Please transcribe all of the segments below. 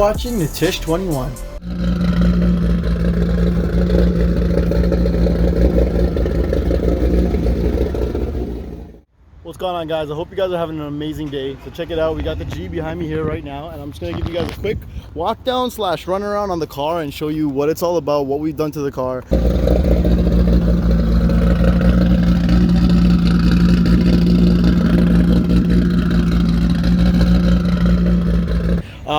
watching the Tish 21. What's going on, guys? I hope you guys are having an amazing day. So check it out, we got the G behind me here right now, and I'm just gonna give you guys a quick walk down slash run around on the car and show you what it's all about, what we've done to the car.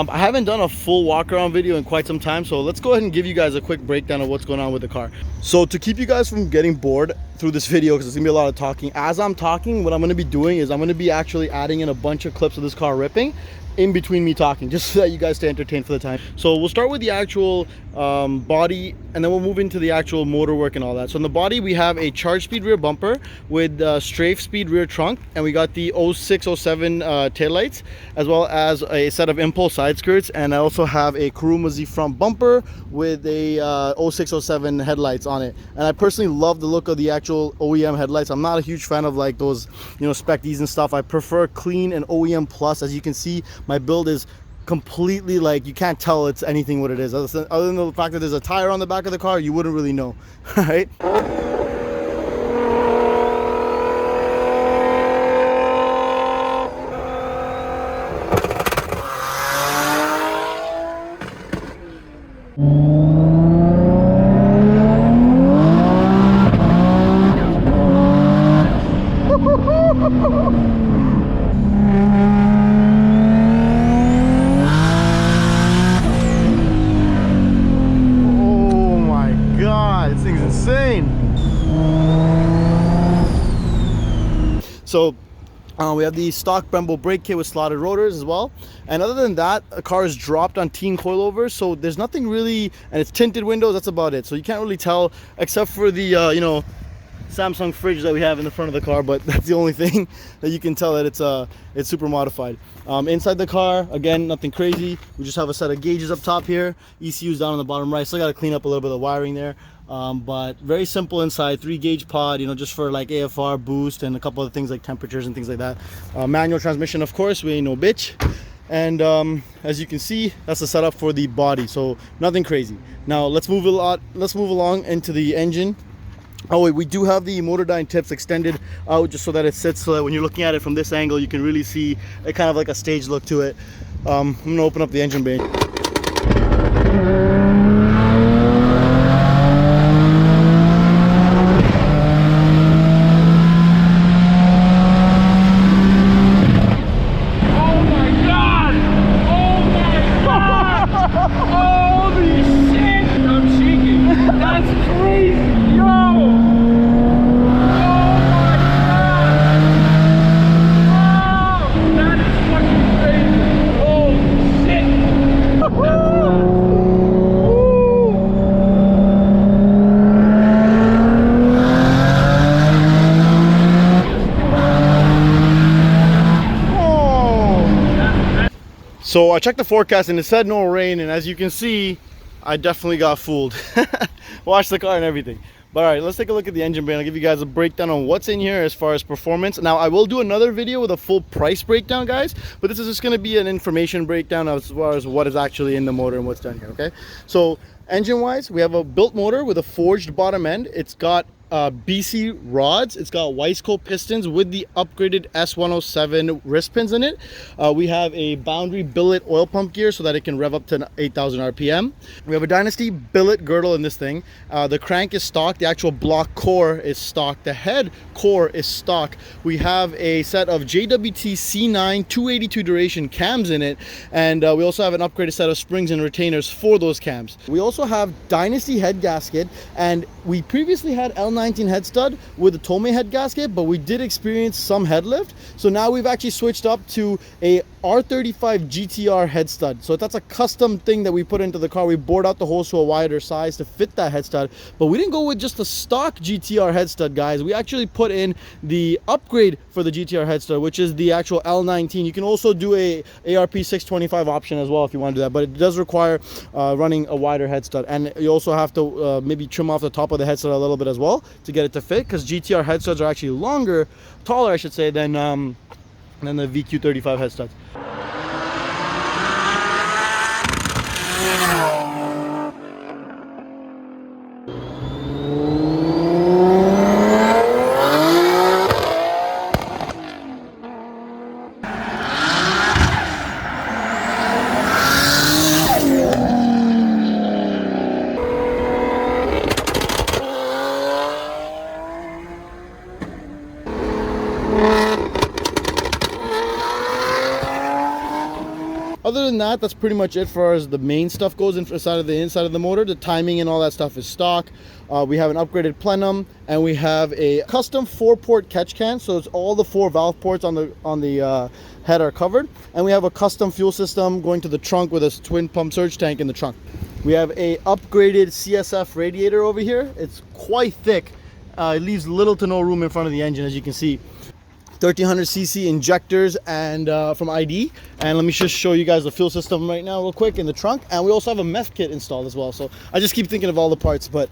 I haven't done a full walk around video in quite some time, so let's go ahead and give you guys a quick breakdown of what's going on with the car. So to keep you guys from getting bored through this video, because there's gonna be a lot of talking, as I'm talking, what I'm gonna be doing is I'm gonna be actually adding in a bunch of clips of this car ripping in between me talking, just so that you guys stay entertained for the time. So we'll start with the actual body, and then we'll move into the actual motor work and all that. So in the body, we have a charge speed rear bumper with strafe speed rear trunk, and we got the 0607 taillights, as well as a set of impulse side skirts, and I also have a Kurumazi front bumper with a 0607 headlights on it. And I personally love the look of the actual OEM headlights. I'm not a huge fan of like those, you know, Spec Ds and stuff. I prefer clean and OEM plus. As you can see, my build is completely, like, you can't tell it's anything what it is. Other than the fact that there's a tire on the back of the car, you wouldn't really know, right? So we have the stock Brembo brake kit with slotted rotors as well, and other than that, the car is dropped on teen coilovers, so there's nothing really, and it's tinted windows. That's about it. So you can't really tell, except for the you know, Samsung fridge that we have in the front of the car, but that's the only thing that you can tell that it's super modified. Inside the car, again, nothing crazy. We just have a set of gauges up top here, ECUs down on the bottom right. Still got to clean up a little bit of the wiring there, but very simple inside. 3-gauge pod, you know, just for like AFR boost and a couple of things like temperatures and things like that. Manual transmission, of course, we ain't no bitch. And as you can see, that's the setup for the body, so nothing crazy. Now let's move along into the engine. Oh wait, we do have the Motordyne tips extended out just so that it sits, so that when you're looking at it from this angle, you can really see it, kind of like a stage look to it. I'm gonna open up the engine bay. So I checked the forecast and it said no rain, and as you can see, I definitely got fooled. Watch the car and everything. But all right, let's take a look at the engine bay. I'll give you guys a breakdown on what's in here as far as performance. Now, I will do another video with a full price breakdown, guys, but this is just gonna be an information breakdown as far as what is actually in the motor and what's done here, okay? So engine-wise, we have a built motor with a forged bottom end. It's got BC rods. It's got Weisco pistons with the upgraded S107 wrist pins in it. We have a Boundary Billet oil pump gear so that it can rev up to 8,000 RPM. We have a Dynosty Billet girdle in this thing. The crank is stock. The actual block core is stock. The head core is stock. We have a set of JWT C9 282 duration cams in it, and we also have an upgraded set of springs and retainers for those cams. We also have Dynosty head gasket, and we previously had L19 head stud with a Tomei head gasket, but we did experience some head lift, so now we've actually switched up to a R35 GTR head stud. So that's a custom thing that we put into the car. We bored out the holes to a wider size to fit that head stud, but we didn't go with just the stock GTR head stud, guys. We actually put in the upgrade for the GTR head stud, which is the actual L19. You can also do a ARP 625 option as well if you want to do that, but it does require running a wider head stud, and you also have to maybe trim off the top of the head stud a little bit as well to get it to fit, because GTR head studs are actually longer, taller I should say, than the VQ35 head studs. other than that, that's pretty much it for as the main stuff goes inside of the motor. The timing and all that stuff is stock. We have an upgraded plenum, and we have a custom 4-port catch can, so it's all the 4 valve ports on the head are covered, and we have a custom fuel system going to the trunk with a twin pump surge tank in the trunk. We have a upgraded CSF radiator over here. It's quite thick. It leaves little to no room in front of the engine, as you can see. 1300cc injectors and from ID, and let me just show you guys the fuel system right now real quick in the trunk. And we also have a meth kit installed as well, so I just keep thinking of all the parts, but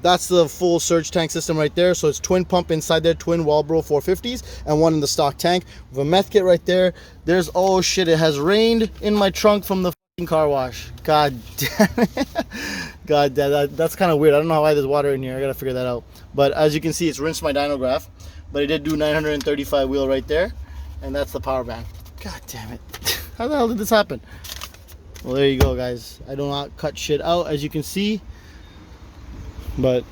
that's the full surge tank system right there. So it's twin pump inside there, twin Walbro 450s and one in the stock tank with a meth kit right there. There's, oh shit, it has rained in my trunk from the car wash. God damn it. God damn, that's kind of weird. I don't know why there's water in here. I gotta figure that out. But as you can see, it's rinsed my dyno graph. But it did do 935 wheel right there, and that's the power band. God damn it. How the hell did this happen? Well, there you go, guys. I do not cut shit out, as you can see. But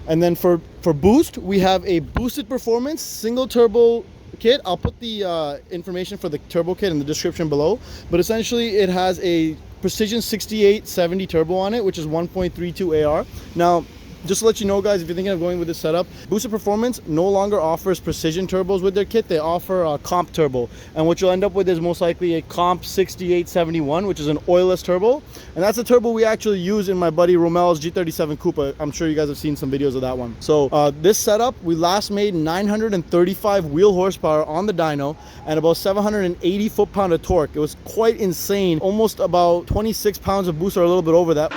and then for boost, we have a boosted performance single turbo kit. I'll put the information for the turbo kit in the description below, but essentially it has a Precision 6870 turbo on it, which is 1.32 AR. Now, just to let you know, guys, if you're thinking of going with this setup, Boosted Performance no longer offers precision turbos with their kit. They offer a comp turbo, and what you'll end up with is most likely a comp 6871, which is an oilless turbo, and that's a turbo we actually use in my buddy Romel's G37 Coupe. I'm sure you guys have seen some videos of that one. So this setup, we last made 935 wheel horsepower on the dyno and about 780 foot-pound of torque. It was quite insane, almost about 26 pounds of boost, or a little bit over that.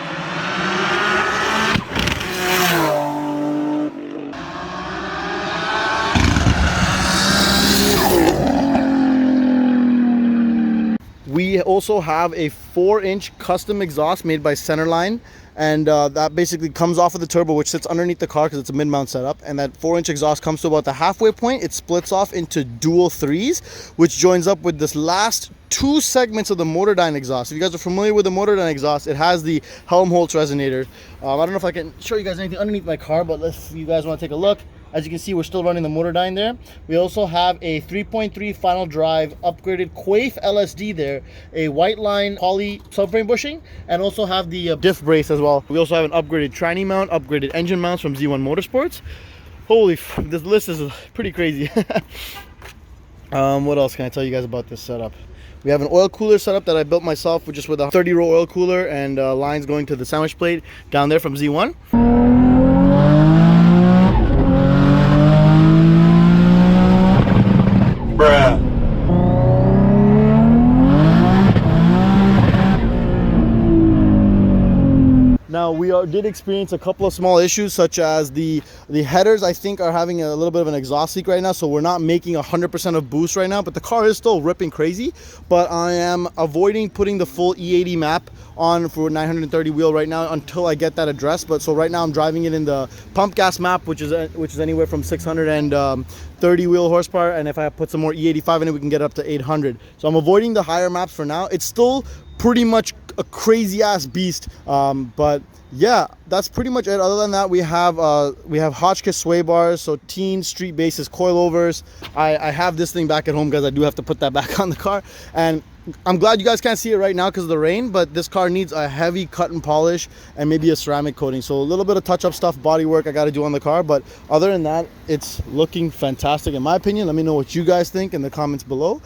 We also have a 4-inch custom exhaust made by Centerline, and that basically comes off of the turbo, which sits underneath the car because it's a mid-mount setup. And that 4-inch exhaust comes to about the halfway point. It splits off into dual 3s, which joins up with this last 2 segments of the Motordyne exhaust. If you guys are familiar with the Motordyne exhaust, it has the Helmholtz resonator. I don't know if I can show you guys anything underneath my car, but if you guys want to take a look, as you can see, we're still running the Motordyne there. We also have a 3.3 final drive upgraded Quaife LSD there, a white line poly subframe bushing, and also have the diff brace as well. We also have an upgraded tranny mount, upgraded engine mounts from Z1 Motorsports. Holy, this list is pretty crazy. What else can I tell you guys about this setup? We have an oil cooler setup that I built myself, just with a 30-row oil cooler and lines going to the sandwich plate down there from Z1. Bruh. Now we did experience a couple of small issues, such as the headers, I think, are having a little bit of an exhaust leak right now, so we're not making 100% of boost right now, but the car is still ripping crazy. But I am avoiding putting the full E80 map on for 930 wheel right now until I get that addressed. But so right now I'm driving it in the pump gas map, which is anywhere from 630 wheel horsepower, and if I put some more E85 in it, we can get up to 800. So I'm avoiding the higher maps for now. It's still pretty much a crazy ass beast, but yeah, that's pretty much it. Other than that, we have Hotchkiss sway bars, so teen street bases coilovers. I have this thing back at home because I do have to put that back on the car, and I'm glad you guys can't see it right now because of the rain, but this car needs a heavy cut and polish and maybe a ceramic coating. So a little bit of touch-up stuff, body work I got to do on the car, but other than that, it's looking fantastic in my opinion. Let me know what you guys think in the comments below.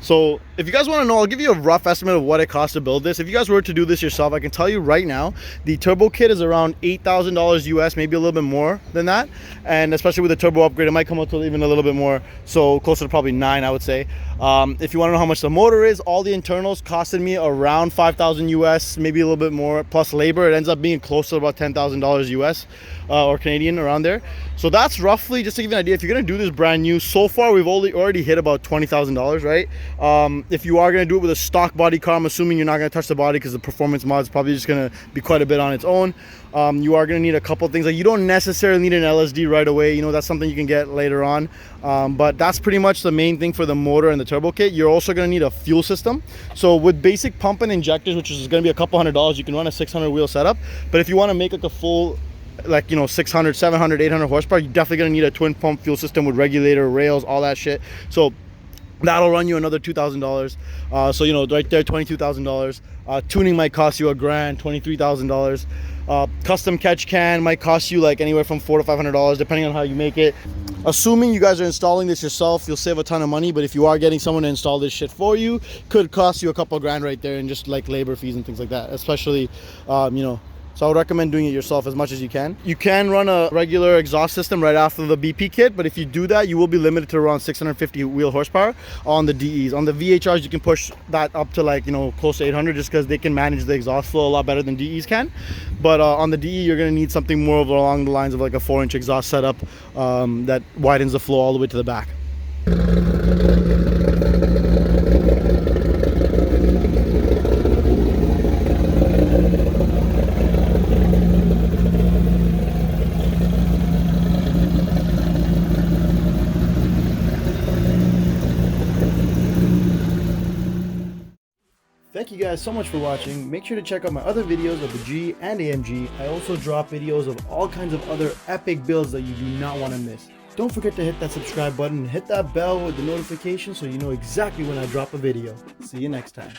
So if you guys want to know, I'll give you a rough estimate of what it costs to build this. If you guys were to do this yourself, I can tell you right now, the turbo kit is around $8,000 US, maybe a little bit more than that. And especially with the turbo upgrade, it might come up to even a little bit more. So closer to probably 9, I would say. If you want to know how much the motor is, all the internals costed me around 5,000 US, maybe a little bit more, plus labor. It ends up being close to about $10,000 US or Canadian, around there. So that's roughly, just to give you an idea, if you're going to do this brand new, so far we've already hit about $20,000, right? If you are going to do it with a stock body car, I'm assuming you're not going to touch the body because the performance mod is probably just going to be quite a bit on its own. You are going to need a couple things. Like, you don't necessarily need an LSD right away, you know, that's something you can get later on. But that's pretty much the main thing for the motor and the turbo kit. You're also going to need a fuel system. So with basic pump and injectors, which is going to be a couple $100, you can run a 600 wheel setup. But if you want to make like a full, like, you know, 600, 700, 800 horsepower, you're definitely going to need a twin pump fuel system with regulator, rails, all that shit. So that'll run you another $2,000. So, you know, right there, $22,000. Tuning might cost you $1,000, $23,000. Custom catch can might cost you like anywhere from $400 to $500, depending on how you make it. Assuming you guys are installing this yourself, you'll save a ton of money. But if you are getting someone to install this shit for you, could cost you a couple grand right there, and just like labor fees and things like that, especially, you know. So I would recommend doing it yourself as much as you can. You can run a regular exhaust system right after the BP kit, but if you do that, you will be limited to around 650 wheel horsepower on the DEs. On the VHRs, you can push that up to, like, you know, close to 800, just because they can manage the exhaust flow a lot better than DEs can. But on the DE, you're going to need something more along the lines of like a 4-inch exhaust setup that widens the flow all the way to the back. Thank you guys so much for watching. Make sure to check out my other videos of the G and AMG. I also drop videos of all kinds of other epic builds that you do not want to miss. Don't forget to hit that subscribe button and hit that bell with the notification so you know exactly when I drop a video. See you next time.